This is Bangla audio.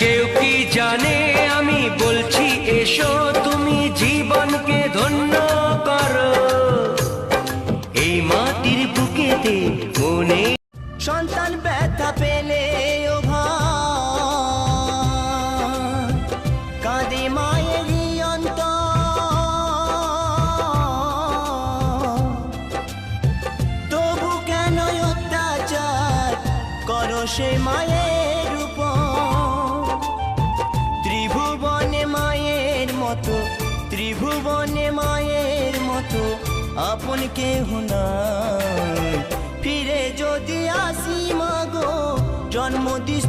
কেউ কি জানে আমি বলছি এসো তুমি জীবনকে ধন্য করো এই মাটির বুকেতে মনে সন্তান ব্যথা পেলে ও ভাই কাঁদে মায়েরই অন্তর। তবু কেন অত্যাচার করো সে মায়ের উপর? ত্রিভুবনে মায়ের মতো, ত্রিভুবনে মায়ের মতো আপন কেহ নাই। ফিরে যদি আসি মাগো জন্ম দিস